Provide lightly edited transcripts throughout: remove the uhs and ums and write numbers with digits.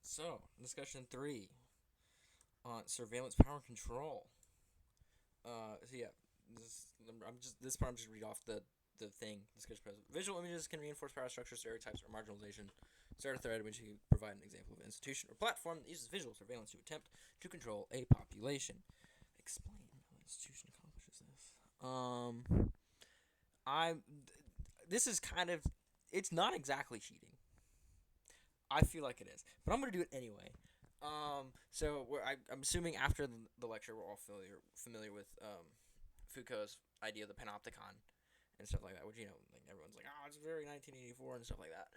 So, discussion 3 on surveillance, power, and control. So yeah, this part I'm just read off the thing. Discussion president. Visual images can reinforce power structure, stereotypes, or marginalization. Start a thread in which you provide an example of an institution or platform that uses visual surveillance to attempt to control a population. Explain how an institution accomplishes this. I This is kind of, it's not exactly cheating. I feel like it is, but I'm gonna do it anyway. I'm assuming after the lecture, we're all familiar with Foucault's idea of the panopticon and stuff like that. Which like everyone's like, oh, it's very 1984 and stuff like that.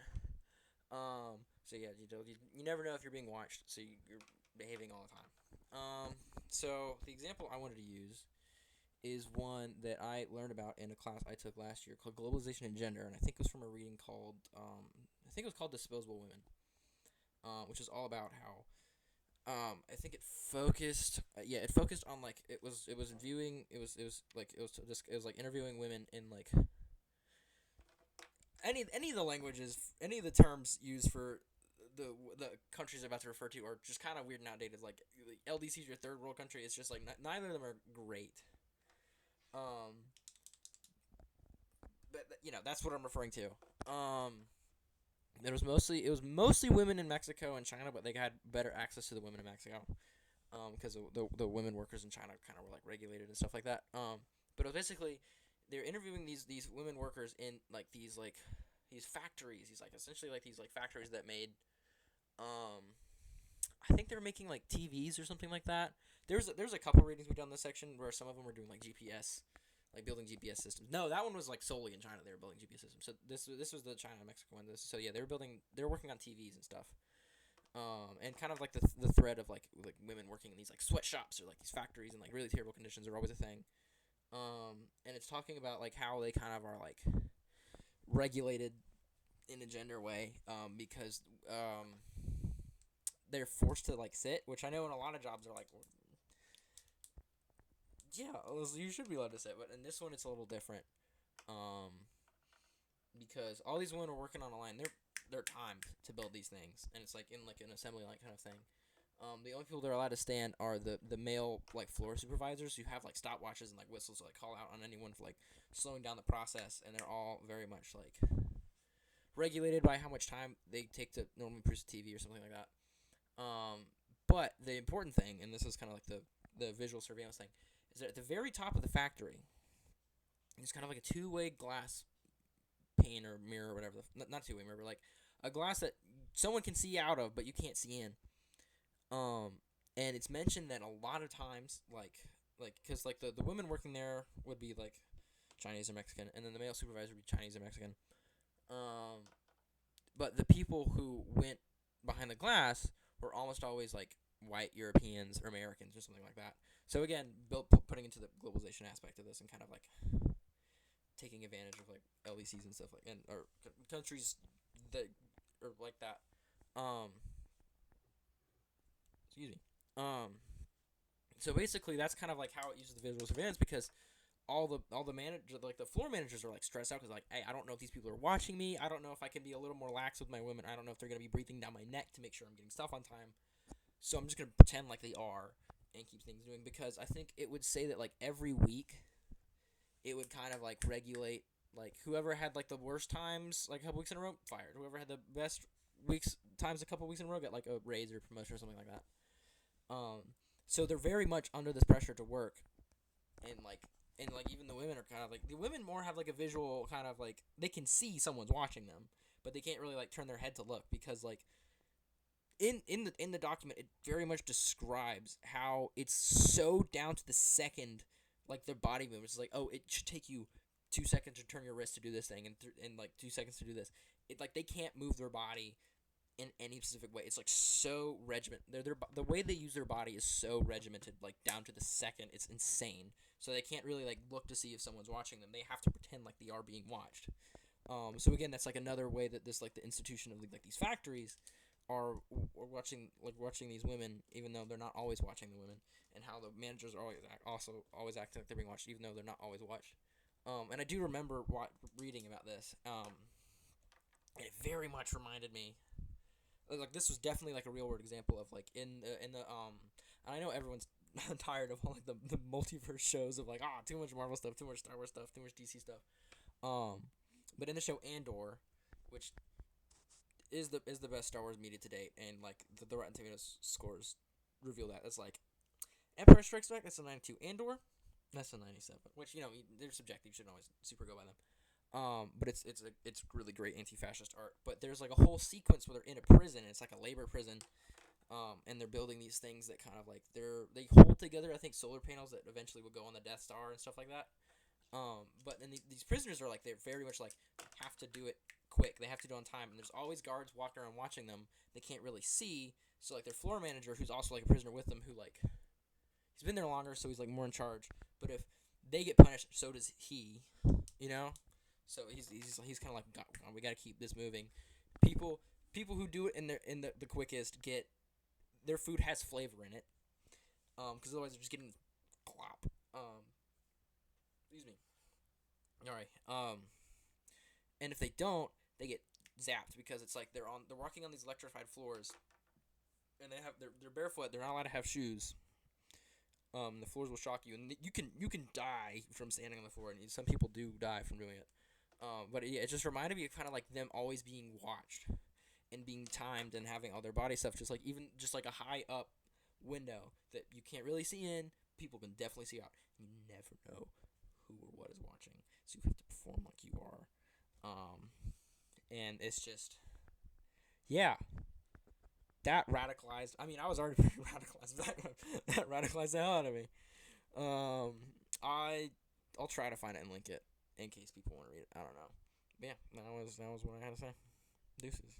So yeah, you never know if you're being watched, so you're behaving all the time. So the example I wanted to use is one that I learned about in a class I took last year called Globalization and Gender, and I think it was from a reading called I think it was called Disposable Women, which is all about how I think it focused on like it was viewing it was like interviewing women in like any of the languages, any of the terms used for the countries I'm about to refer to are just kind of weird and outdated. Like LDC is your third world country. It's just like neither of them are great. Um, but that's what I'm referring to. It was mostly women in Mexico and China, but they had better access to the women in Mexico. Because the women workers in China kind of were like regulated and stuff like that. But basically, they're interviewing these women workers in these factories. These like essentially like these like factories that made I think they were making like TVs or something like that. There's a couple readings we done in this section where some of them were doing like GPS, like building GPS systems. No, that one was like solely in China. They were building GPS systems. So this was the China Mexico one. So yeah, they were working on TVs and stuff. And kind of like the thread of like women working in these like sweatshops or like these factories and like really terrible conditions are always a thing. And it's talking about like how they kind of are like regulated in a gender way, because they're forced to like sit, which I know in a lot of jobs are like, well, yeah, you should be allowed to sit, but in this one it's a little different, um, because all these women are working on a line. They're timed to build these things, and it's like in like an assembly line kind of thing. The only people that are allowed to stand are the male like floor supervisors who have like stopwatches and like whistles to like call out on anyone for like slowing down the process, and they're all very much like regulated by how much time they take to normally produce a TV or something like that. But the important thing, and this is kind of like the visual surveillance thing, is that at the very top of the factory, there's kind of like a two-way glass pane or mirror or whatever. Not two-way mirror, but like a glass that someone can see out of, but you can't see in. Um, and it's mentioned that a lot of times, because like the women working there would be like Chinese or Mexican, and then the male supervisor would be Chinese or Mexican. Um, but the people who went behind the glass were almost always like white Europeans or Americans or something like that. So again, putting into the globalization aspect of this and kind of like taking advantage of like LECs and stuff like and or countries that are like that. Um, excuse me. So basically, that's kind of like how it uses the visual surveillance because all the manager like the floor managers are like stressed out because like, hey, I don't know if these people are watching me. I don't know if I can be a little more lax with my women. I don't know if they're gonna be breathing down my neck to make sure I'm getting stuff on time. So I'm just gonna pretend like they are and keep things doing because I think it would say that like every week it would kind of like regulate like whoever had like the worst times like a couple weeks in a row fired. Whoever had the best weeks times a couple weeks in a row got like a raise or promotion or something like that. Um, so they're very much under this pressure to work and even the women are kind of like the women more have like a visual kind of like they can see someone's watching them, but they can't really like turn their head to look because like in the document it very much describes how it's so down to the second like their body movements. It's like, oh, it should take you 2 seconds to turn your wrist to do this thing and like 2 seconds to do this. It like they can't move their body in any specific way. It's like so regiment. The way they use their body is so regimented, like down to the second. It's insane. So they can't really like look to see if someone's watching them. They have to pretend like they are being watched. So again, that's like another way that this like the institution of like these factories are watching these women, even though they're not always watching the women, and how the managers are always acting like they're being watched, even though they're not always watched. And I do remember reading about this. And it very much reminded me Like this was definitely like a real world example of like in the I know everyone's tired of all like the multiverse shows of like too much Marvel stuff, too much Star Wars stuff, too much DC stuff. Um, but in the show Andor, which is the best Star Wars media to date, and like the Rotten Tomatoes scores reveal that it's like Empire Strikes Back, that's a 92. Andor, that's a 97. Which they're subjective. You shouldn't always super go by them. But it's really great anti-fascist art. But there's like a whole sequence where they're in a prison. And it's like a labor prison. And they're building these things that kind of like they hold together. I think solar panels that eventually will go on the Death Star and stuff like that. But then these prisoners are like they're very much like have to do it quick. They have to do it on time. And there's always guards walking around watching them. They can't really see. So like their floor manager, who's also like a prisoner with them, who like he's been there longer, so he's like more in charge. But if they get punished, so does he. You know. So he's kind of like we got to keep this moving. People who do it in the quickest get their food has flavor in it. Because otherwise they're just getting clop. Excuse me. All right. And if they don't, they get zapped because it's like they're walking on these electrified floors, and they're barefoot. They're not allowed to have shoes. The floors will shock you, and you can die from standing on the floor, and some people do die from doing it. But yeah, it just reminded me of kind of like them always being watched and being timed and having all their body stuff just like even just like a high up window that you can't really see in. People can definitely see out. You never know who or what is watching, so you have to perform like you are. And it's just yeah, that radicalized. I mean, I was already pretty radicalized. That radicalized the hell out of me. Um, I'll try to find it and link it in case people want to read it. I don't know. But yeah, that was what I had to say. Deuces.